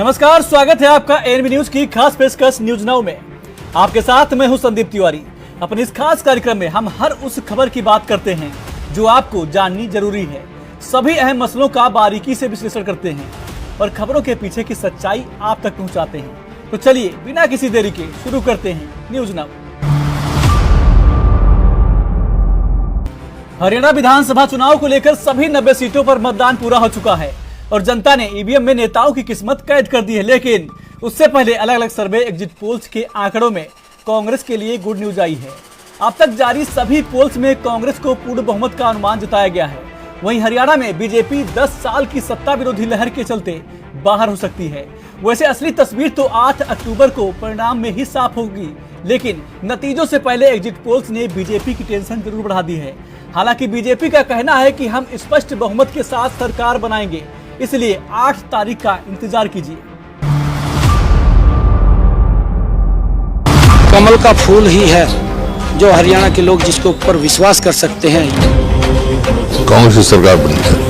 नमस्कार, स्वागत है आपका एएनबी न्यूज की खास पेशकश न्यूज नाउ में। आपके साथ मैं हूं संदीप तिवारी। अपने इस खास कार्यक्रम में हम हर उस खबर की बात करते हैं जो आपको जाननी जरूरी है। सभी अहम मसलों का बारीकी से विश्लेषण करते हैं और खबरों के पीछे की सच्चाई आप तक पहुंचाते हैं। तो चलिए बिना किसी देरी के शुरू करते हैं न्यूज नाउ। हरियाणा विधानसभा चुनाव को लेकर सभी 90 सीटों पर मतदान पूरा हो चुका है और जनता ने ईवीएम में नेताओं की किस्मत कैद कर दी है। लेकिन उससे पहले अलग अलग सर्वे एग्जिट पोल्स के आंकड़ों में कांग्रेस के लिए गुड न्यूज आई है। अब तक जारी सभी पोल्स में कांग्रेस को पूर्ण बहुमत का अनुमान जताया गया है। वहीं हरियाणा में बीजेपी 10 साल की सत्ता विरोधी लहर के चलते बाहर हो सकती है। वैसे असली तस्वीर तो 8 अक्टूबर को परिणाम में ही साफ होगी, लेकिन नतीजों से पहले एग्जिट पोल्स ने बीजेपी की टेंशन जरूर बढ़ा दी है। हालांकि बीजेपी का कहना है कि हम स्पष्ट बहुमत के साथ सरकार बनाएंगे, इसलिए 8 तारीख का इंतजार कीजिए। कमल का फूल ही है जो हरियाणा के लोग जिसके ऊपर विश्वास कर सकते हैं। कांग्रेस की सरकार बनी है।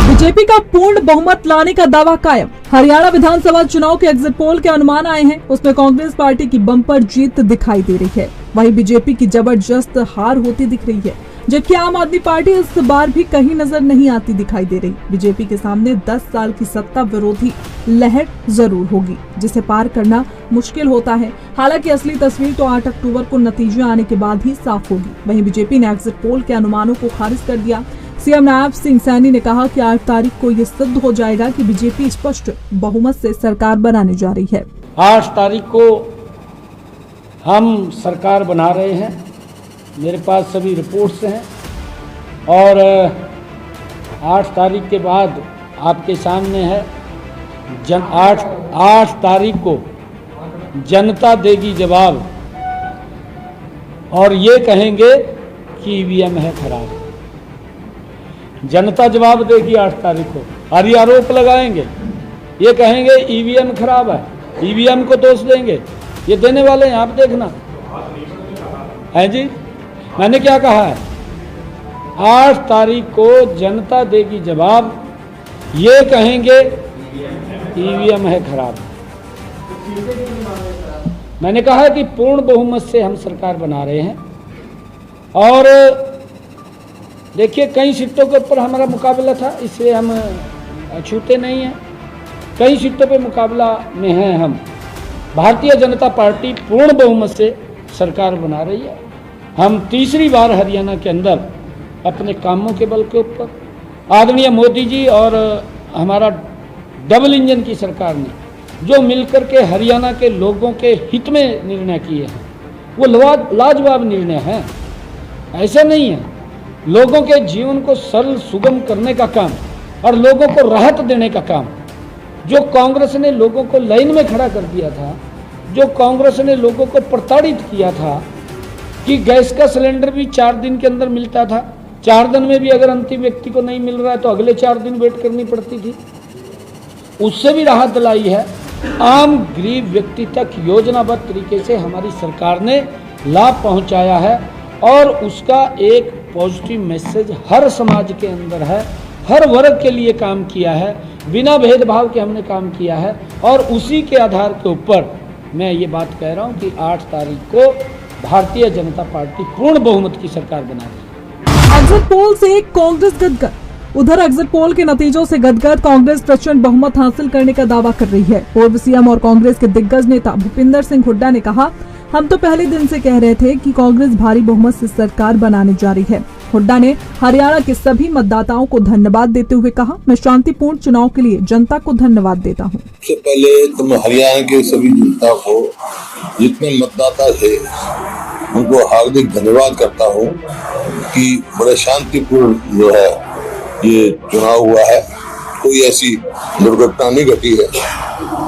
बीजेपी का पूर्ण बहुमत लाने का दावा कायम। हरियाणा विधानसभा चुनाव के एग्जिट पोल के अनुमान आए हैं, उसमें कांग्रेस पार्टी की बम्पर जीत दिखाई दे रही है। वहीं बीजेपी की जबरदस्त हार होती दिख रही है, जबकि आम आदमी पार्टी इस बार भी कहीं नजर नहीं आती दिखाई दे रही। बीजेपी के सामने 10 साल की सत्ता विरोधी लहर जरूर होगी, जिसे पार करना मुश्किल होता है। हालांकि असली तस्वीर तो 8 अक्टूबर को नतीजे आने के बाद ही साफ होगी। वहीं बीजेपी ने एग्जिट पोल के अनुमानों को खारिज कर दिया। सीएम नायब सिंह सैनी ने कहा कि 8 तारीख को ये सिद्ध हो जाएगा कि बीजेपी स्पष्ट बहुमत से सरकार बनाने जा रही है। 8 तारीख को हम सरकार बना रहे हैं। मेरे पास सभी रिपोर्ट्स हैं और 8 तारीख के बाद आपके सामने है 8 तारीख को जनता देगी जवाब और ये कहेंगे कि ईवीएम है खराब। जनता जवाब देगी 8 तारीख को और ये आरोप लगाएंगे, ये कहेंगे ईवीएम खराब है, ईवीएम को दोष देंगे। ये देने वाले हैं, आप देखना है जी। मैंने क्या कहा है, 8 तारीख को जनता देगी जवाब, ये कहेंगे ईवीएम है खराब। मैंने कहा कि पूर्ण बहुमत से हम सरकार बना रहे हैं और देखिए कई सीटों के ऊपर हमारा मुकाबला था, इसलिए हम छूटे नहीं हैं। कई सीटों पे मुकाबला में हैं हम। भारतीय जनता पार्टी पूर्ण बहुमत से सरकार बना रही है। हम तीसरी बार हरियाणा के अंदर अपने कामों के बल के ऊपर आदरणीय मोदी जी और हमारा डबल इंजन की सरकार ने जो मिलकर के हरियाणा के लोगों के हित में निर्णय किए हैं, वो लाजवाब निर्णय हैं। ऐसा नहीं है, लोगों के जीवन को सरल सुगम करने का काम और लोगों को राहत देने का काम। जो कांग्रेस ने लोगों को लाइन में खड़ा कर दिया था, जो कांग्रेस ने लोगों को प्रताड़ित किया था कि गैस का सिलेंडर भी 4 दिन के अंदर मिलता था, 4 दिन में भी अगर अंतिम व्यक्ति को नहीं मिल रहा है तो अगले 4 दिन वेट करनी पड़ती थी, उससे भी राहत दिलाई है। आम गरीब व्यक्ति तक योजनाबद्ध तरीके से हमारी सरकार ने लाभ पहुंचाया है और उसका एक पॉजिटिव मैसेज हर समाज के अंदर है, हर वर्ग के लिए काम किया है, बिना भेदभाव के हमने काम किया है और उसी के आधार के ऊपर मैं ये बात कह रहा हूँ कि 8 तारीख को भारतीय जनता पार्टी पूर्ण बहुमत की सरकार बना रही है। एग्जिट पोल से कांग्रेस गदगद। उधर एग्जिट पोल के नतीजों से गदगद कांग्रेस प्रचंड बहुमत हासिल करने का दावा कर रही है। पूर्व सीएम और कांग्रेस के दिग्गज नेता भूपिंदर सिंह हुड्डा ने कहा, हम तो पहले दिन से कह रहे थे कि कांग्रेस भारी बहुमत से सरकार बनाने जा रही है। हुड्डा ने हरियाणा के सभी मतदाताओं को धन्यवाद देते हुए कहा, मैं शांतिपूर्ण चुनाव के लिए जनता को धन्यवाद देता हूँ। सबसे पहले तो मैं हरियाणा के सभी जनता को, जितने मतदाता थे, उनको हार्दिक धन्यवाद करता हूँ कि बड़े शांतिपूर्ण जो है ये चुनाव हुआ है। कोई ऐसी दुर्घटना नहीं घटी है,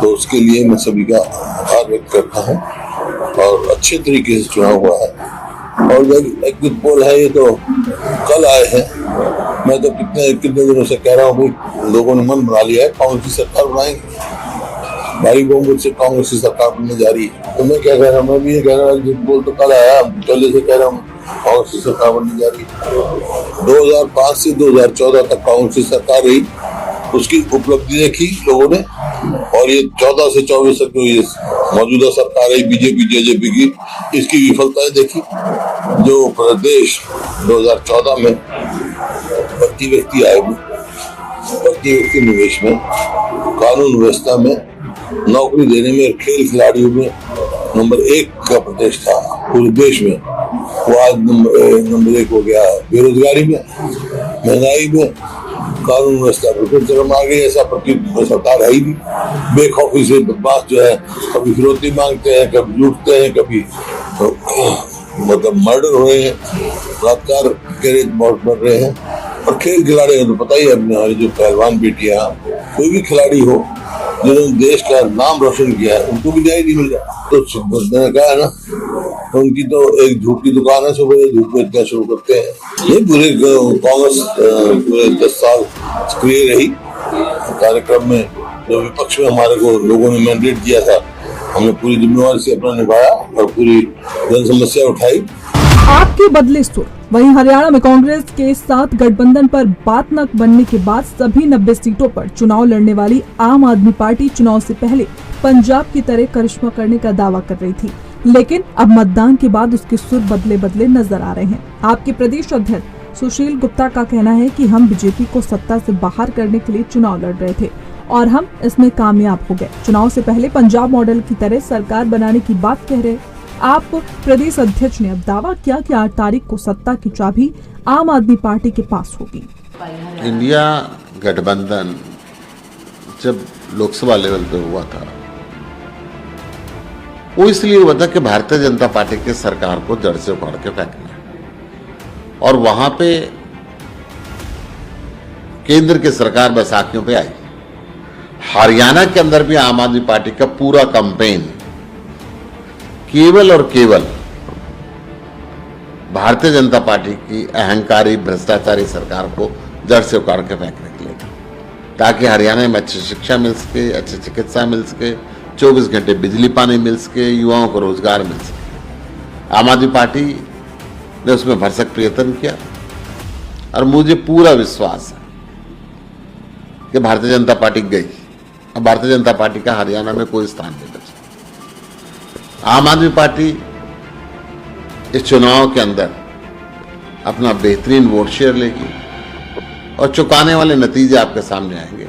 तो उसके लिए मैं सभी का आभार व्यक्त करता हूँ और अच्छे तरीके से चुनाव हुआ है। और जो एग्जिट पोल है ये तो कल आए हैं मैं तो कितने दिनों से कह रहा हूँ भाई, लोगों ने मन बना लिया है कांग्रेस की सरकार बनाएंगे, भारी बहुमत से कांग्रेस की सरकार बनने जा रही है। तो मैं क्या कह रहा हूँ, मैं भी ये कह रहा हूँ, बोल तो कल आया, पहले से कह रहा हूँ कांग्रेस की सरकार बनने जा रही है। 2005 से 2014 तक कांग्रेस की सरकार रही, उसकी उपलब्धि देखी लोगों ने, और ये 14 से 24 तक ये मौजूदा सरकार है बीजेपी जेजेपी की, इसकी विफलताएं देखी। जो प्रदेश 2014 में प्रति व्यक्ति आय में, प्रति व्यक्ति निवेश में, कानून व्यवस्था में, नौकरी देने में, खेल खिलाड़ियों में नंबर 1 का प्रदेश था पूरे देश में, वो आज नंबर 1 हो गया। बेरोजगारी में, महंगाई में, कानून व्यवस्था बिल्कुल चरम आ गई, ऐसा सरकार है ही नहीं। बेखौफी से बदमाश जो है, कभी फिरौती मांगते हैं, कभी लूटते हैं, कभी मतलब मर्डर हो रहे हैं, बलात्कार के रेट बहुत बढ़ रहे हैं। और खेल खिलाड़ी तो पता ही है, अपने हमारी जो पहलवान बेटियां, कोई भी खिलाड़ी हो जिन्होंने देश का नाम रोशन किया है, उनको भी न्याय नहीं मिल रहा। तो मैंने कहा है ना, उनकी तो एक झूठ की दुकान है, सुबह झूठ बेचना शुरू करते हैं। ये पूरे कांग्रेस पूरे 10 साल सक्रिय रही कार्यक्रम में। जो विपक्ष में हमारे को लोगों ने मैंडेट दिया था, हमने पूरी जिम्मेवारी से अपना निभाया और पूरी जन समस्या उठाई। आपके बदले सुर। वहीं हरियाणा में कांग्रेस के साथ गठबंधन पर बात न बनने के बाद सभी 90 सीटों पर चुनाव लड़ने वाली आम आदमी पार्टी चुनाव से पहले पंजाब की तरह करिश्मा करने का दावा कर रही थी, लेकिन अब मतदान के बाद उसके सुर बदले नजर आ रहे हैं। आपके प्रदेश अध्यक्ष सुशील गुप्ता का कहना है कि हम बीजेपी को सत्ता से बाहर करने के लिए चुनाव लड़ रहे थे और हम इसमें कामयाब हो गए। चुनाव से पहले पंजाब मॉडल की तरह सरकार बनाने की बात कह रहे। आप प्रदेश अध्यक्ष ने अब दावा किया कि 8 तारीख को सत्ता की चाबी आम आदमी पार्टी के पास होगी। इंडिया गठबंधन जब लोकसभा लेवल पे हुआ था, वो इसलिए हुआ था कि भारतीय जनता पार्टी की सरकार को जड़ से उखाड़ के फेंकना, और वहां पे केंद्र की सरकार बैसाखियों पे आई। हरियाणा के अंदर भी आम आदमी पार्टी का पूरा कैंपेन केवल और केवल भारतीय जनता पार्टी की अहंकारी भ्रष्टाचारी सरकार को जड़ से उखाड़ के फेंकने के लिए था, ताकि हरियाणा में अच्छी शिक्षा मिल सके, अच्छी चिकित्सा मिल सके, 24 घंटे बिजली पानी मिल सके, युवाओं को रोजगार मिल सके। आम आदमी पार्टी ने उसमें भरसक प्रयत्न किया, और मुझे पूरा विश्वास है कि भारतीय जनता पार्टी गई। अब भारतीय जनता पार्टी का हरियाणा में कोई स्थान नहीं बचा। आम आदमी पार्टी इस चुनाव के अंदर अपना बेहतरीन वोट शेयर लेगी और चुकाने वाले नतीजे आपके सामने आएंगे।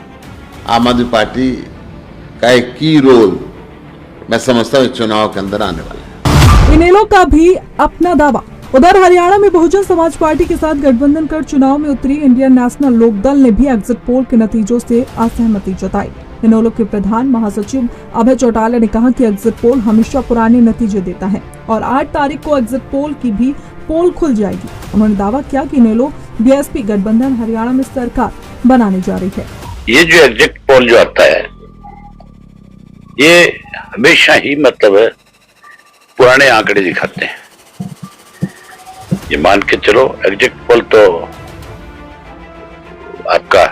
आम आदमी पार्टी का एक की रोल मैं समझता हूं इस चुनाव के अंदर आने वाला है। इनेलो का भी अपना दावा। उधर हरियाणा में बहुजन समाज पार्टी के साथ गठबंधन कर चुनाव में उतरी इंडियन नेशनल लोकदल ने भी एग्जिट पोल के नतीजों से असहमति जताई। इनेलो के प्रधान महासचिव अभय चौटाला ने कहा कि एग्जिट पोल हमेशा पुराने नतीजे देता है और 8 तारीख को एग्जिट पोल की भी पोल खुल जाएगी। उन्होंने दावा किया कि इनेलो बीएसपी गठबंधन हरियाणा में सरकार बनाने जा रही है। ये जो एग्जिट पोल जो आता है, ये हमेशा ही मतलब है पुराने आंकड़े दिखाते हैं। ये मान के चलो, एग्जिट पोल तो आपका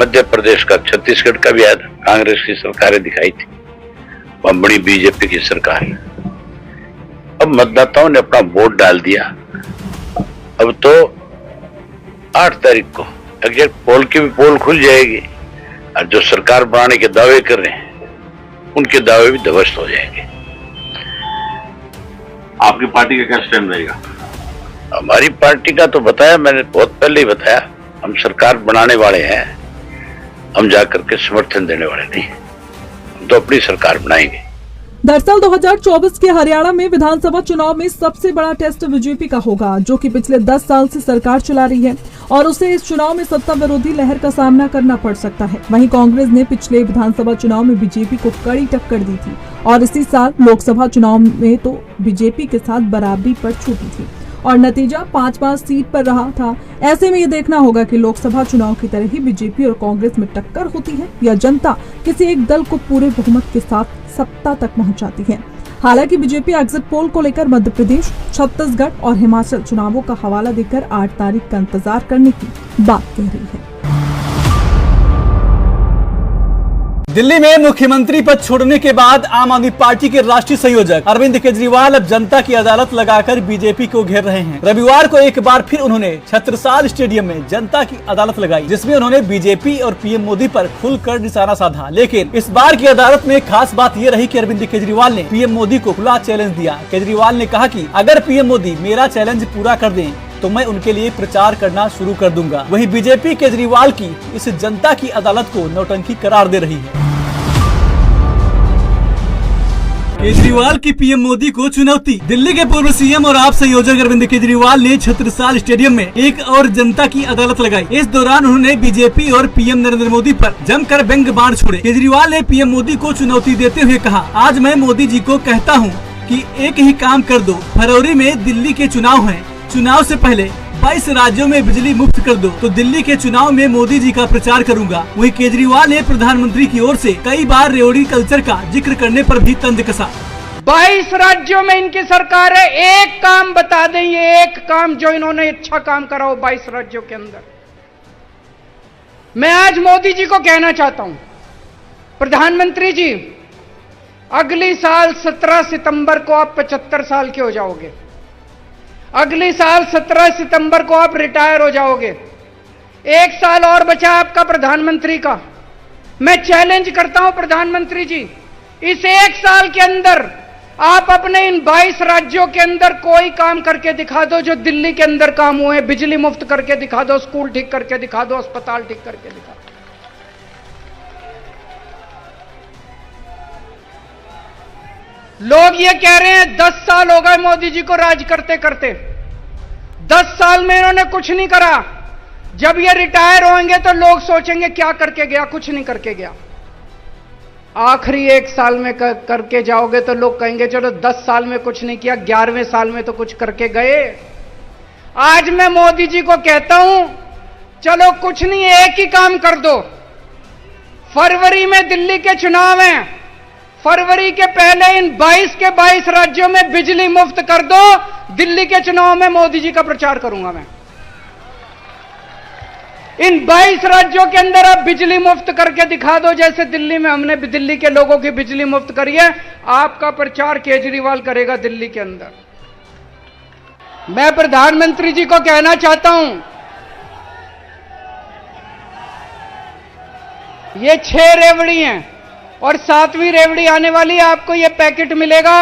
मध्य प्रदेश का, छत्तीसगढ़ का भी आज कांग्रेस की सरकारें दिखाई थी, वहां बड़ी बीजेपी की सरकार है। अब मतदाताओं ने अपना वोट डाल दिया। अब तो 8 तारीख को एग्जिट पोल की भी पोल खुल जाएगी, और जो सरकार बनाने के दावे कर रहे हैं उनके दावे भी ध्वस्त हो जाएंगे। आपकी पार्टी का क्या स्टैंड रहेगा? हमारी पार्टी का तो बताया मैंने, बहुत पहले ही बताया, हम सरकार बनाने वाले हैं, हम जाकर के समर्थन देने वाले नहीं, हम तो अपनी सरकार बनाएंगे। दरअसल 2024 के हरियाणा में विधानसभा चुनाव में सबसे बड़ा टेस्ट बीजेपी का होगा, जो कि पिछले 10 साल से सरकार चला रही है और उसे इस चुनाव में सत्ता विरोधी लहर का सामना करना पड़ सकता है। वहीं कांग्रेस ने पिछले विधानसभा चुनाव में बीजेपी को कड़ी टक्कर दी थी और इसी साल लोकसभा चुनाव में तो बीजेपी के साथ बराबरी पर छूटी थी और नतीजा 5-5 सीट पर रहा था। ऐसे में ये देखना होगा कि लोकसभा चुनाव की तरह ही बीजेपी और कांग्रेस में टक्कर होती है या जनता किसी एक दल को पूरे बहुमत के साथ सत्ता तक पहुंचाती है। हालांकि बीजेपी एग्जिट पोल को लेकर मध्य प्रदेश, छत्तीसगढ़ और हिमाचल चुनावों का हवाला देकर 8 तारीख का इंतजार करने की बात कह रही है। दिल्ली में मुख्यमंत्री पद छोड़ने के बाद आम आदमी पार्टी के राष्ट्रीय संयोजक अरविंद केजरीवाल अब जनता की अदालत लगाकर बीजेपी को घेर रहे हैं। रविवार को एक बार फिर उन्होंने छत्रसाल स्टेडियम में जनता की अदालत लगाई, जिसमें उन्होंने बीजेपी और पीएम मोदी पर खुलकर निशाना साधा। लेकिन इस बार की अदालत में खास बात यह रही कि अरविंद केजरीवाल ने पीएम मोदी को खुला चैलेंज दिया। केजरीवाल ने कहा कि अगर पीएम मोदी मेरा चैलेंज पूरा कर दें तो मैं उनके लिए प्रचार करना शुरू कर दूंगा। वहीं बीजेपी केजरीवाल की इस जनता की अदालत को नौटंकी करार दे रही है। केजरीवाल की पीएम मोदी को चुनौती। दिल्ली के पूर्व सीएम और आप संयोजक अरविंद केजरीवाल ने छत्रसाल स्टेडियम में एक और जनता की अदालत लगाई। इस दौरान उन्होंने बीजेपी और पीएम नरेंद्र मोदी पर जमकर व्यंग्य बाण छोड़े। केजरीवाल ने पीएम मोदी को चुनौती देते हुए कहा, आज मैं मोदी जी को कहता हूँ कि एक ही काम कर दो, फरवरी में दिल्ली के चुनाव हैं, चुनाव से पहले 22 राज्यों में बिजली मुफ्त कर दो, तो दिल्ली के चुनाव में मोदी जी का प्रचार करूंगा। वहीं केजरीवाल ने प्रधानमंत्री की ओर से कई बार रेवड़ी कल्चर का जिक्र करने पर भी तंज कसा। 22 राज्यों में इनकी सरकार है, एक काम बता दें, ये एक काम जो इन्होंने अच्छा काम करा हो 22 राज्यों के अंदर। मैं आज मोदी जी को कहना चाहता हूं, प्रधानमंत्री जी, अगली साल 17 सितंबर को आप 75 साल के हो जाओगे। अगली साल 17 सितंबर को आप रिटायर हो जाओगे। एक साल और बचा आपका प्रधानमंत्री का। मैं चैलेंज करता हूं प्रधानमंत्री जी, इस एक साल के अंदर आप अपने इन 22 राज्यों के अंदर कोई काम करके दिखा दो जो दिल्ली के अंदर काम हुए। बिजली मुफ्त करके दिखा दो, स्कूल ठीक करके दिखा दो, अस्पताल ठीक करके दिखा दो। लोग ये कह रहे हैं 10 साल हो गए मोदी जी को राज करते करते, 10 साल में इन्होंने कुछ नहीं करा। जब ये रिटायर होंगे तो लोग सोचेंगे क्या करके गया, कुछ नहीं करके गया। आखिरी एक साल में करके जाओगे तो लोग कहेंगे चलो 10 साल में कुछ नहीं किया, 11वें साल में तो कुछ करके गए। आज मैं मोदी जी को कहता हूं, चलो कुछ नहीं, एक ही काम कर दो। फरवरी में दिल्ली के चुनाव हैं, फरवरी के पहले इन 22 के 22 राज्यों में बिजली मुफ्त कर दो। दिल्ली के चुनाव में मोदी जी का प्रचार करूंगा मैं। इन 22 राज्यों के अंदर आप बिजली मुफ्त करके दिखा दो, जैसे दिल्ली में हमने दिल्ली के लोगों की बिजली मुफ्त करी है। आपका प्रचार केजरीवाल करेगा दिल्ली के अंदर। मैं प्रधानमंत्री जी को कहना चाहता हूं, ये 6 रेवड़ी हैं और 7वीं रेवड़ी आने वाली है। आपको ये पैकेट मिलेगा।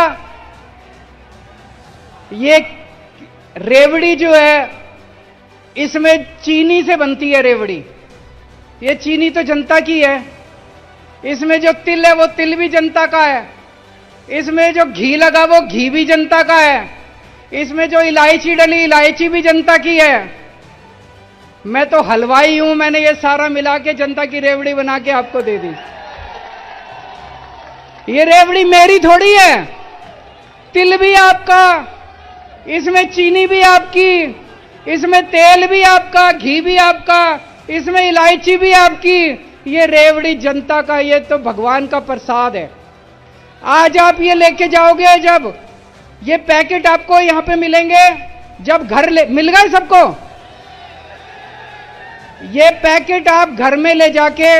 ये रेवड़ी जो है इसमें चीनी से बनती है रेवड़ी। ये चीनी तो जनता की है। इसमें जो तिल है वो तिल भी जनता का है। इसमें जो घी लगा वो घी भी जनता का है। इसमें जो इलायची डली इलायची भी जनता की है। मैं तो हलवाई हूं, मैंने ये सारा मिला के जनता की रेवड़ी बना के आपको दे दी। ये रेवड़ी मेरी थोड़ी है। तिल भी आपका, इसमें चीनी भी आपकी, इसमें तेल भी आपका, घी भी आपका, इसमें इलायची भी आपकी। ये रेवड़ी जनता का, ये तो भगवान का प्रसाद है। आज आप ये लेके जाओगे, जब ये पैकेट आपको यहां पे मिलेंगे, जब घर मिल गए सबको, ये पैकेट आप घर में ले जाके,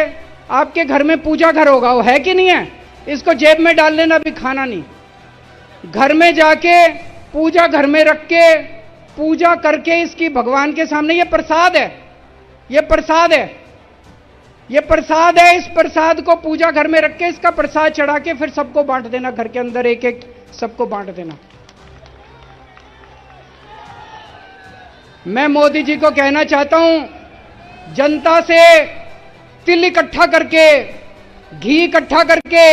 आपके घर में पूजा घर होगा, वो है कि नहीं है? इसको जेब में डाल लेना, अभी खाना नहीं। घर में जाके पूजा घर में रख के पूजा करके इसकी भगवान के सामने, ये प्रसाद है, ये प्रसाद है, ये प्रसाद है। इस प्रसाद को पूजा घर में रख के इसका प्रसाद चढ़ा के फिर सबको बांट देना। घर के अंदर एक एक सबको बांट देना। मैं मोदी जी को कहना चाहता हूं, जनता से तिल इकट्ठा करके, घी इकट्ठा करके,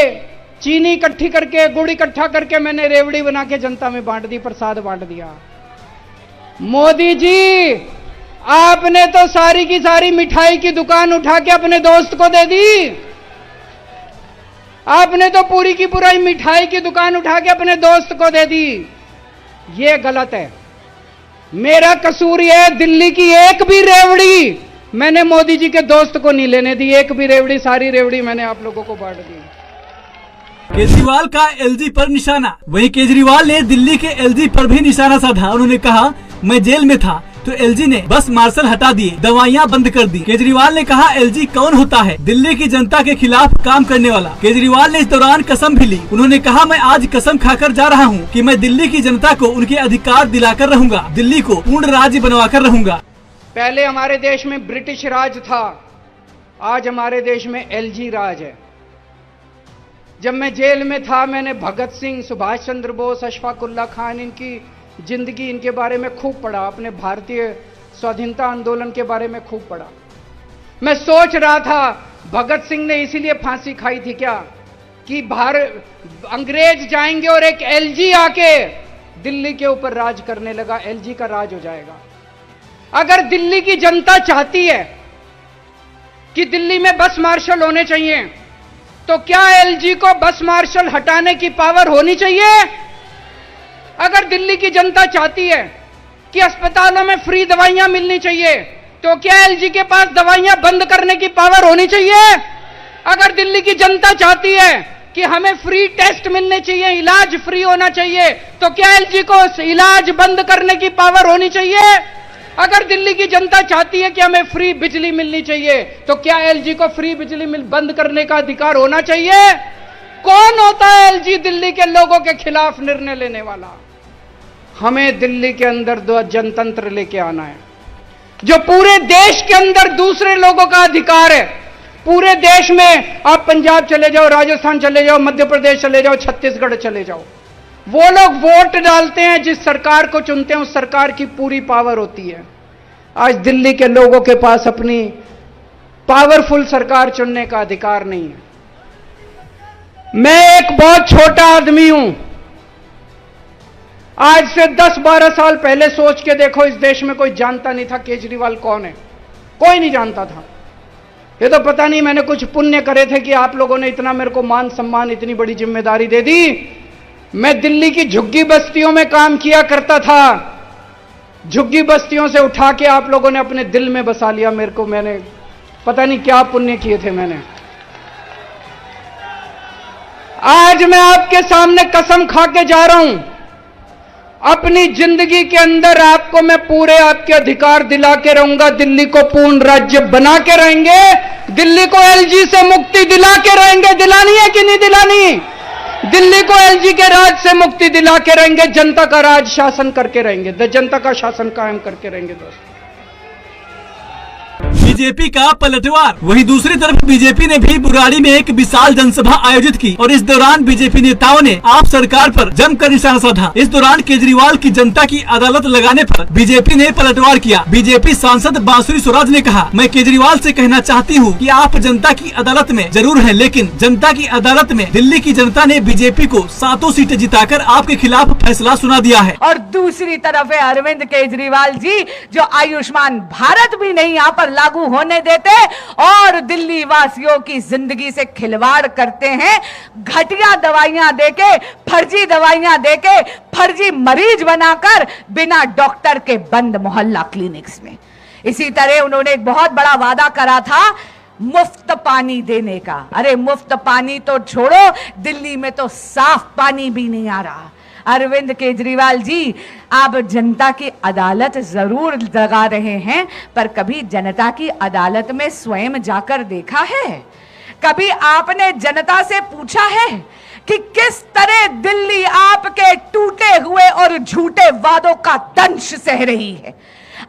चीनी इकट्ठी करके, गुड़ इकट्ठा करके मैंने रेवड़ी बना के जनता में बांट दी, प्रसाद बांट दिया। मोदी जी, आपने तो सारी की सारी मिठाई की दुकान उठा के अपने दोस्त को दे दी। आपने तो पूरी की पूरी मिठाई की दुकान उठा के अपने दोस्त को दे दी। ये गलत है। मेरा कसूर यह है, दिल्ली की एक भी रेवड़ी मैंने मोदी जी के दोस्त को नहीं लेने दी। एक भी रेवड़ी, सारी रेवड़ी मैंने आप लोगों को बांट दी। केजरीवाल का एलजी पर निशाना। वहीं केजरीवाल ने दिल्ली के एलजी पर भी निशाना साधा। उन्होंने कहा, मैं जेल में था तो एलजी ने बस मार्शल हटा दिए, दवाइयां बंद कर दी। केजरीवाल ने कहा, एलजी कौन होता है? दिल्ली की जनता के खिलाफ काम करने वाला। केजरीवाल ने इस दौरान कसम भी ली। उन्होंने कहा, मैं आज कसम खाकर जा रहा हूं कि मैं दिल्ली की जनता को उनके अधिकार दिलाकर रहूंगा, दिल्ली को पूर्ण राज्य बनवाकर रहूंगा। पहले हमारे देश में ब्रिटिश राज था, आज हमारे देश में एलजी राज है। जब मैं जेल में था, मैंने भगत सिंह, सुभाष चंद्र बोस, अशफाक उल्लाह खान, इनकी जिंदगी, इनके बारे में खूब पढ़ा। अपने भारतीय स्वाधीनता आंदोलन के बारे में खूब पढ़ा। मैं सोच रहा था, भगत सिंह ने इसीलिए फांसी खाई थी क्या कि अंग्रेज जाएंगे और एक एलजी आके दिल्ली के ऊपर राज करने लगा, एलजी का राज हो जाएगा। अगर दिल्ली की जनता चाहती है कि दिल्ली में बस मार्शल होने चाहिए, तो क्या एलजी को बस मार्शल हटाने की पावर होनी चाहिए? अगर दिल्ली की जनता चाहती है कि अस्पतालों में फ्री दवाइयां मिलनी चाहिए, तो क्या एलजी के पास दवाइयां बंद करने की पावर होनी चाहिए? अगर दिल्ली की जनता चाहती है कि हमें फ्री टेस्ट मिलने चाहिए, इलाज फ्री होना चाहिए, तो क्या एलजी को इलाज बंद करने की पावर होनी चाहिए? अगर दिल्ली की जनता चाहती है कि हमें फ्री बिजली मिलनी चाहिए, तो क्या एलजी को फ्री बिजली बंद करने का अधिकार होना चाहिए? कौन होता है एलजी दिल्ली के लोगों के खिलाफ निर्णय लेने वाला? हमें दिल्ली के अंदर दो जनतंत्र लेके आना है, जो पूरे देश के अंदर दूसरे लोगों का अधिकार है। पूरे देश में आप पंजाब चले जाओ, राजस्थान चले जाओ, मध्य प्रदेश चले जाओ, छत्तीसगढ़ चले जाओ, वो लोग वोट डालते हैं, जिस सरकार को चुनते हैं उस सरकार की पूरी पावर होती है। आज दिल्ली के लोगों के पास अपनी पावरफुल सरकार चुनने का अधिकार नहीं है। मैं एक बहुत छोटा आदमी हूं। आज से 10-12 साल पहले सोच के देखो, इस देश में कोई जानता नहीं था केजरीवाल कौन है, कोई नहीं जानता था। ये तो पता नहीं मैंने कुछ पुण्य करे थे कि आप लोगों ने इतना मेरे को मान सम्मान, इतनी बड़ी जिम्मेदारी दे दी। मैं दिल्ली की झुग्गी बस्तियों में काम किया करता था, झुग्गी बस्तियों से उठा के आप लोगों ने अपने दिल में बसा लिया मेरे को। मैंने पता नहीं क्या पुण्य किए थे मैंने। आज मैं आपके सामने कसम खा के जा रहा हूं, अपनी जिंदगी के अंदर आपको मैं पूरे आपके अधिकार दिला के रहूंगा, दिल्ली को पूर्ण राज्य बना के रहेंगे, दिल्ली को एलजी से मुक्ति दिला के रहेंगे। दिलानी है कि नहीं दिलानी? दिल्ली को एलजी के राज से मुक्ति दिला के रहेंगे, जनता का राज शासन करके रहेंगे, जनता का शासन कायम करके रहेंगे। दोस्तों, बीजेपी का पलटवार। वहीं दूसरी तरफ बीजेपी ने भी बुराड़ी में एक विशाल जनसभा आयोजित की और इस दौरान बीजेपी नेताओं ने आप सरकार पर जमकर निशाना साधा। इस दौरान केजरीवाल की जनता की अदालत लगाने पर बीजेपी ने पलटवार किया। बीजेपी सांसद बांसुरी स्वराज ने कहा, मैं केजरीवाल से कहना चाहती हूं कि आप जनता की अदालत में जरूर हैं, लेकिन जनता की अदालत में दिल्ली की जनता ने बीजेपी को 7 सीटें जिताकर आपके खिलाफ फैसला सुना दिया है। और दूसरी तरफ है अरविंद केजरीवाल जी, जो आयुष्मान भारत भी नहीं यहाँ पर लागू होने देते और दिल्ली वासियों की जिंदगी से खिलवाड़ करते हैं। घटिया दवाइयां देके, फर्जी दवाइयां देके, फर्जी मरीज बनाकर बिना डॉक्टर के बंद मोहल्ला क्लिनिक्स में। इसी तरह उन्होंने एक बहुत बड़ा वादा करा था मुफ्त पानी देने का। अरे मुफ्त पानी तो छोड़ो, दिल्ली में तो साफ पानी भी नहीं आ रहा। अरविंद केजरीवाल जी, आप जनता की अदालत जरूर लगा रहे हैं, पर कभी जनता की अदालत में स्वयं जाकर देखा है? कभी आपने जनता से पूछा है कि किस तरह दिल्ली आपके टूटे हुए और झूठे वादों का दंश सह रही है?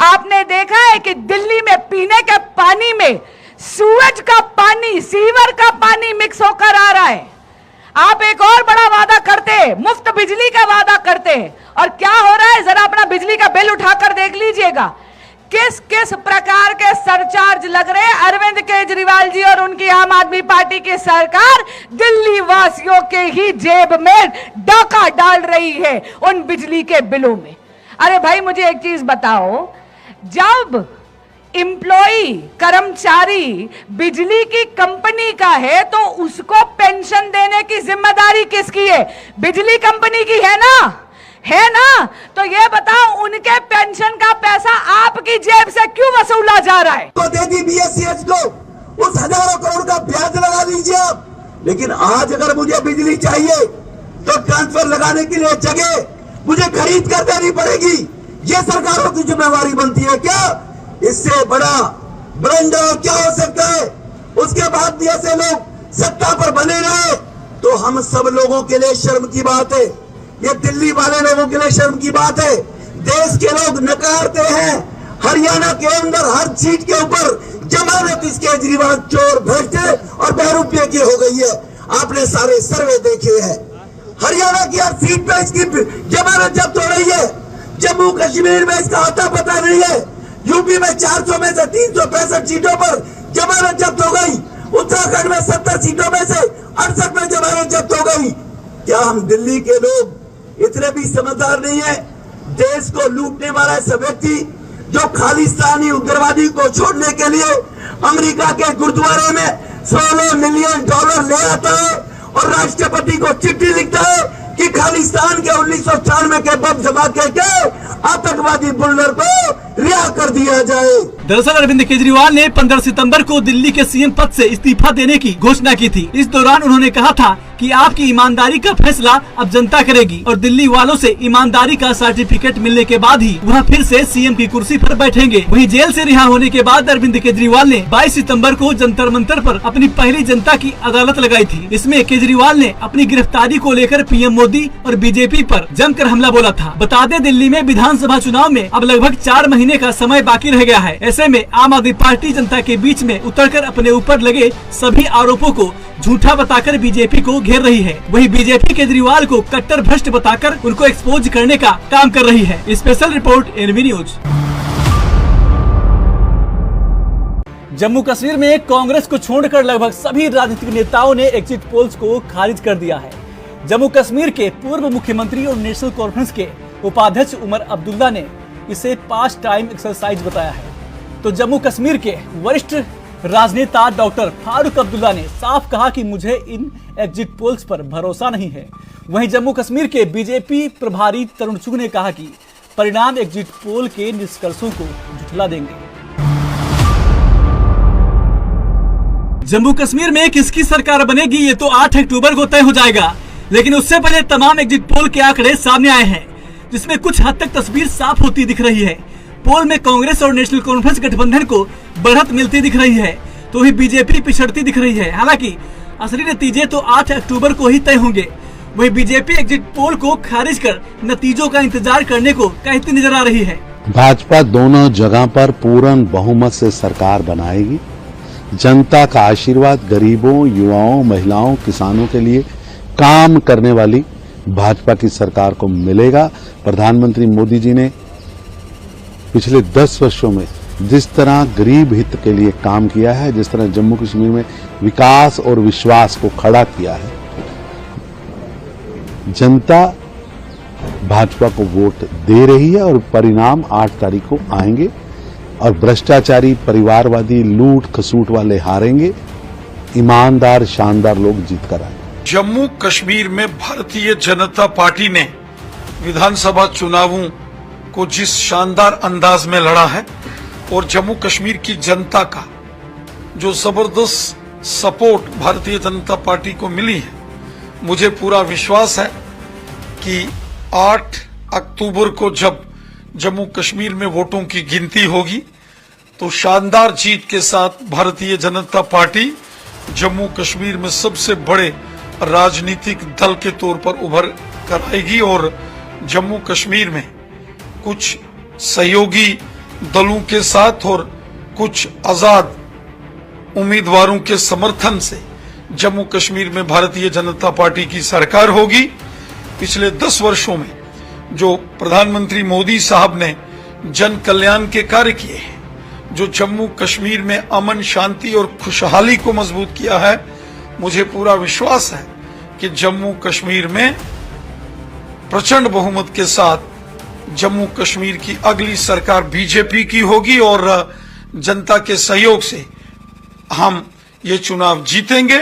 आपने देखा है कि दिल्ली में पीने के पानी में सूरज का पानी, सीवर का पानी मिक्स होकर आ रहा है। आप एक और बड़ा वादा करते, मुफ्त बिजली का वादा करते, और क्या हो रहा है जरा अपना बिजली का बिल उठाकर देख लीजिएगा। किस किस प्रकार के सरचार्ज लग रहे हैं। अरविंद केजरीवाल जी और उनकी आम आदमी पार्टी की सरकार दिल्ली वासियों के ही जेब में डाका डाल रही है उन बिजली के बिलों में। अरे भाई मुझे एक चीज बताओ, जब एम्प्लॉई, कर्मचारी बिजली की कंपनी का है तो उसको पेंशन देने की जिम्मेदारी किसकी है? बिजली कंपनी की है ना? है ना? तो ये बताओ, उनके पेंशन का पैसा आपकी जेब से क्यों वसूला जा रहा है? तो दे दी बीएससीएच को, उस हजारों करोड़ का ब्याज लगा दीजिए आप, लेकिन आज अगर मुझे बिजली चाहिए तो ट्रांसफर लगाने के लिए जगह मुझे खरीद कर देनी पड़ेगी। ये सरकारों की जिम्मेवारी बनती है क्या? इससे बड़ा ब्लेंडर क्या हो सकता है? उसके बाद भी ऐसे लोग सत्ता पर बने रहे तो हम सब लोगों के लिए शर्म की बात है। ये दिल्ली वाले लोगों के लिए शर्म की बात है। देश के लोग नकारते हैं। हरियाणा के अंदर हर सीट के ऊपर जमानत इस केजरीवाल चोर भ्रष्ट और बहरूपये की हो गई है। आपने सारे सर्वे देखे हैं। हरियाणा की हर सीट पे इसकी जमानत जब्त हो रही है। जम्मू कश्मीर में इसका आता पता नहीं है। यूपी में 400 में से 365 सीटों पर जमानत जब्त हो गई। उत्तराखंड में 70 सीटों में से 68 में जमानत जब्त हो गई। क्या हम दिल्ली के लोग इतने भी समझदार नहीं है? देश को लूटने वाला ऐसा व्यक्ति जो खालिस्तानी उग्रवादी को छोड़ने के लिए अमेरिका के गुरुद्वारे में $16 मिलियन ले आता है और राष्ट्रपति को चिट्ठी लिखता है कि खालिस्तान के 1998 के बम धमाके के आतंकवादी बुल्डर को रिहा कर दिया जाए। दरअसल अरविंद केजरीवाल ने 15 सितंबर को दिल्ली के सीएम पद से इस्तीफा देने की घोषणा की थी। इस दौरान उन्होंने कहा था कि आपकी ईमानदारी का फैसला अब जनता करेगी और दिल्ली वालों से ईमानदारी का सर्टिफिकेट मिलने के बाद ही वह फिर से सीएम की कुर्सी पर बैठेंगे। वहीं जेल से रिहा होने के बाद अरविंद केजरीवाल ने 22 सितंबर को जंतर मंतर पर अपनी पहली जनता की अदालत लगाई थी। इसमें केजरीवाल ने अपनी गिरफ्तारी को लेकर पीएम मोदी और बीजेपी पर जमकर हमला बोला था। बता दें, दिल्ली में विधानसभा चुनाव में अब लगभग 4 महीने का समय बाकी रह गया है। ऐसे में आम आदमी पार्टी जनता के बीच में उतरकर अपने ऊपर लगे सभी आरोपों को झूठा बताकर बीजेपी को घेर रही है। वहीं बीजेपी केजरीवाल को कट्टर भ्रष्ट बताकर उनको एक्सपोज करने का काम कर रही है। Special report NV news. Jammu Kashmir में कांग्रेस को छोड़कर लगभग सभी राजनीतिक नेताओं ने एग्जिट पोल्स को खारिज कर दिया है। जम्मू कश्मीर के पूर्व मुख्यमंत्री और नेशनल कॉन्फ्रेंस के उपाध्यक्ष उमर अब्दुल्ला ने इसे पास टाइम एक्सरसाइज बताया है। तो जम्मू कश्मीर के वरिष्ठ राजनेता डॉक्टर फारूक अब्दुल्ला ने साफ कहा कि मुझे इन एग्जिट पोल्स पर भरोसा नहीं है। वहीं जम्मू कश्मीर के बीजेपी प्रभारी तरुण चुग ने कहा कि परिणाम एग्जिट पोल के निष्कर्षों को झुठला देंगे। जम्मू कश्मीर में किसकी सरकार बनेगी ये तो 8 अक्टूबर को तय हो जाएगा, लेकिन उससे पहले तमाम एग्जिट पोल के आंकड़े सामने आए हैं, जिसमें कुछ हद तक तस्वीर साफ होती दिख रही है। पोल में कांग्रेस और नेशनल कॉन्फ्रेंस गठबंधन को बढ़त मिलती दिख रही है, तो ही बीजेपी पिछड़ती दिख रही है। हालांकि असली नतीजे तो 8 अक्टूबर को ही तय होंगे। वही बीजेपी एग्जिट पोल को खारिज कर नतीजों का इंतजार करने को कहती नजर आ रही है। भाजपा दोनों जगह पर पूर्ण बहुमत से सरकार बनाएगी। जनता का आशीर्वाद गरीबों, युवाओं, महिलाओं, किसानों के लिए काम करने वाली भाजपा की सरकार को मिलेगा। प्रधानमंत्री मोदी जी ने पिछले 10 वर्षों में जिस तरह गरीब हित के लिए काम किया है, जिस तरह जम्मू कश्मीर में विकास और विश्वास को खड़ा किया है, जनता भाजपा को वोट दे रही है और परिणाम 8 तारीख को आएंगे और भ्रष्टाचारी, परिवारवादी, लूट खसूट वाले हारेंगे, ईमानदार, शानदार लोग जीत कर आएंगे। जम्मू कश्मीर में भारतीय जनता पार्टी ने विधानसभा चुनावों को जिस शानदार अंदाज में लड़ा है और जम्मू कश्मीर की जनता का जो जबरदस्त सपोर्ट भारतीय जनता पार्टी को मिली है, मुझे पूरा विश्वास है कि 8 अक्टूबर को जब जम्मू कश्मीर में वोटों की गिनती होगी तो शानदार जीत के साथ भारतीय जनता पार्टी जम्मू कश्मीर में सबसे बड़े राजनीतिक दल के तौर पर उभर कर आएगी और जम्मू कश्मीर में कुछ सहयोगी दलों के साथ और कुछ आजाद उम्मीदवारों के समर्थन से जम्मू कश्मीर में भारतीय जनता पार्टी की सरकार होगी। पिछले 10 वर्षों में जो प्रधानमंत्री मोदी साहब ने जन कल्याण के कार्य किए हैं, जो जम्मू कश्मीर में अमन, शांति और खुशहाली को मजबूत किया है, मुझे पूरा विश्वास है कि जम्मू कश्मीर में प्रचंड बहुमत के साथ जम्मू कश्मीर की अगली सरकार बीजेपी की होगी और जनता के सहयोग से हम ये चुनाव जीतेंगे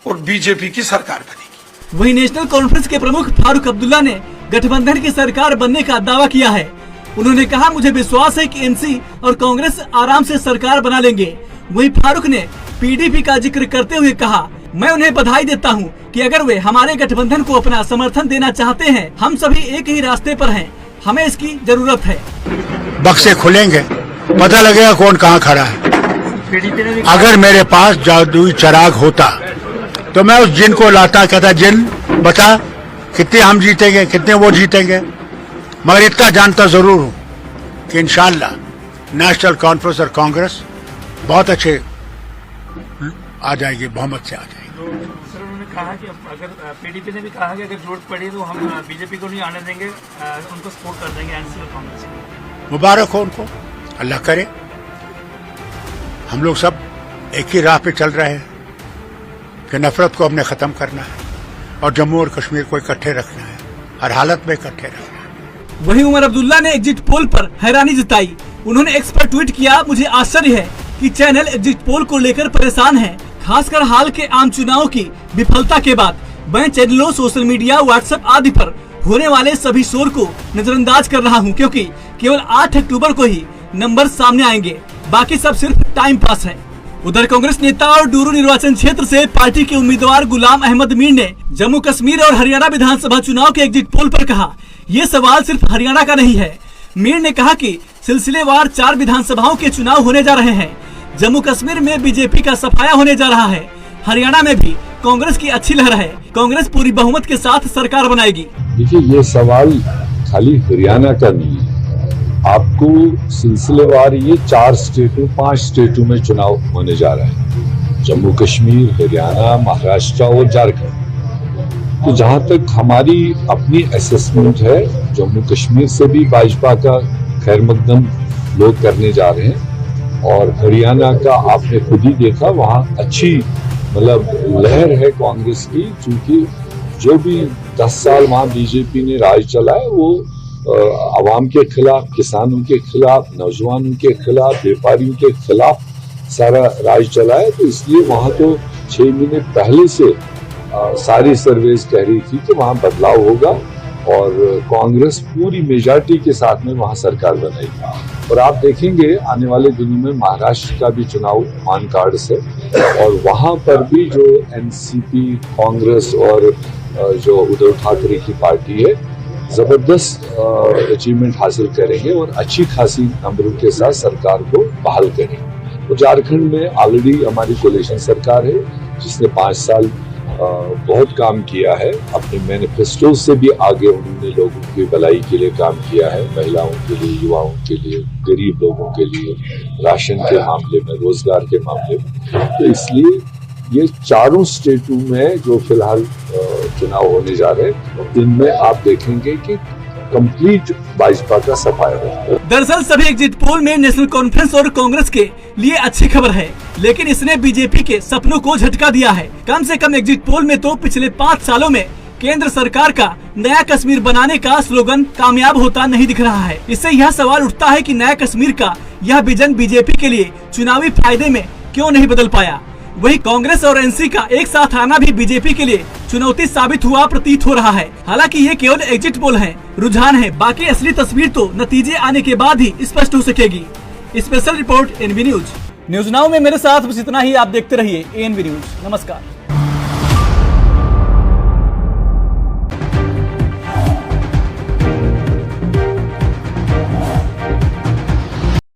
और बीजेपी की सरकार बनेगी। वहीं नेशनल कॉन्फ्रेंस के प्रमुख फारूक अब्दुल्ला ने गठबंधन की सरकार बनने का दावा किया है। उन्होंने कहा, मुझे विश्वास है कि एनसी और कांग्रेस आराम से सरकार बना लेंगे। वहीं फारूक ने पीडीपी का जिक्र करते हुए कहा मैं उन्हें बधाई देता हूं कि अगर वे हमारे गठबंधन को अपना समर्थन देना चाहते हैं, हम सभी एक ही रास्ते पर हैं, हमें इसकी जरूरत है। बक्से खुलेंगे, पता लगेगा कौन कहाँ खड़ा है। अगर मेरे पास जादुई चिराग होता तो मैं उस जिन को लाता, कहता जिन बता कितने हम जीतेंगे, कितने वो जीतेंगे। मगर इतना जानता जरूर हूं कि इंशाअल्लाह नेशनल कॉन्फ्रेंस और कांग्रेस बहुत अच्छे आ जाएगी, बहुमत से आ जाएगी। सर उन्होंने कहा कि अगर पीडीपी ने भी कहा कि अगर जरूरत पड़ी तो हम बीजेपी को नहीं आने देंगे, उनको सपोर्ट कर देंगे एनसी और कांग्रेस को। मुबारक हो उनको, अल्लाह करे। हम लोग सब एक ही राह पे चल रहे हैं कि नफरत को हमने खत्म करना है और जम्मू और कश्मीर को इकट्ठे रखना है, हर हालत में इकट्ठे रखना है। वहीं उमर अब्दुल्ला ने एग्जिट पोल पर हैरानी जताई। उन्होंने एक्स पर ट्वीट किया, मुझे आश्चर्य है कि चैनल एग्जिट पोल को लेकर परेशान है, खासकर हाल के आम चुनाव की विफलता के बाद। मैं चैनलों, सोशल मीडिया, व्हाट्सएप आदि पर होने वाले सभी शोर को नजरअंदाज कर रहा हूं, क्योंकि केवल 8 अक्टूबर को ही नंबर सामने आएंगे, बाकी सब सिर्फ टाइम पास है। उधर कांग्रेस नेता और डूरू निर्वाचन क्षेत्र से पार्टी के उम्मीदवार गुलाम अहमद मीर ने जम्मू कश्मीर और हरियाणा विधानसभा चुनाव के एग्जिट पोल पर कहा, ये सवाल सिर्फ हरियाणा का नहीं है। मीर ने कहा कि सिलसिलेवार 4 विधानसभाओं के चुनाव होने जा रहे हैं। जम्मू कश्मीर में बीजेपी का सफाया होने जा रहा है, हरियाणा में भी कांग्रेस की अच्छी लहर है, कांग्रेस पूरी बहुमत के साथ सरकार बनाएगी। देखिए, ये सवाल खाली हरियाणा का नहीं है, आपको सिलसिलेवार ये 4 स्टेटों 5 स्टेटों में चुनाव होने जा रहा है, जम्मू कश्मीर, हरियाणा, महाराष्ट्र और झारखंड। तो जहां तक हमारी अपनी असेसमेंट है, जम्मू कश्मीर से भी भाजपा का खैर मकदम लोग करने जा रहे हैं, और हरियाणा का आपने खुद ही देखा, वहां अच्छी मतलब लहर है कांग्रेस की, क्योंकि जो भी 10 साल वहां बीजेपी ने राज चलाया वो आवाम के खिलाफ, किसानों के खिलाफ, नौजवानों के खिलाफ, व्यापारियों के खिलाफ सारा राज चलाया। तो इसलिए वहां तो 6 महीने पहले से सारी सर्वेज कह रही थी कि वहां बदलाव होगा और कांग्रेस पूरी मेजॉरिटी के साथ में वहां सरकार बनाएगी। और आप देखेंगे आने वाले दिनों में महाराष्ट्र का भी चुनाव ऑन कार्ड से, और वहां पर भी जो एनसीपी, कांग्रेस और जो उद्धव ठाकरे की पार्टी है, जबरदस्त अचीवमेंट हासिल करेंगे और अच्छी खासी नंबरों के साथ सरकार को बहाल करेंगे। तो झारखंड में ऑलरेडी हमारी कोलिशन सरकार है, जिसने 5 साल बहुत काम किया है, अपने मैनिफेस्टो से भी आगे उन्होंने लोगों की भलाई के लिए काम किया है, महिलाओं के लिए, युवाओं के लिए, गरीब लोगों के लिए, राशन के मामले में, रोजगार के मामले में। तो इसलिए ये 4 स्टेटों में जो फिलहाल चुनाव होने जा रहे हैं, इनमें आप देखेंगे कि कंप्लीट भाजपा का सफाया है। दरअसल सभी एग्जिट पोल में नेशनल कॉन्फ्रेंस और कांग्रेस के लिए अच्छी खबर है, लेकिन इसने बीजेपी के सपनों को झटका दिया है। कम से कम एग्जिट पोल में तो पिछले 5 सालों में केंद्र सरकार का नया कश्मीर बनाने का स्लोगन कामयाब होता नहीं दिख रहा है। इससे यह सवाल उठता है कि नया कश्मीर का यह विजन बीजेपी के लिए चुनावी फायदे में क्यों नहीं बदल पाया। वही कांग्रेस और एनसी का एक साथ आना भी बीजेपी के लिए चुनौती साबित हुआ प्रतीत हो रहा है। हालांकि ये केवल एग्जिट पोल है, रुझान है, बाकी असली तस्वीर तो नतीजे आने के बाद ही स्पष्ट हो सकेगी। स्पेशल रिपोर्ट एनबी न्यूज। न्यूज नाउ में मेरे साथ बस इतना ही। आप देखते रहिए एनबी न्यूज। नमस्कार।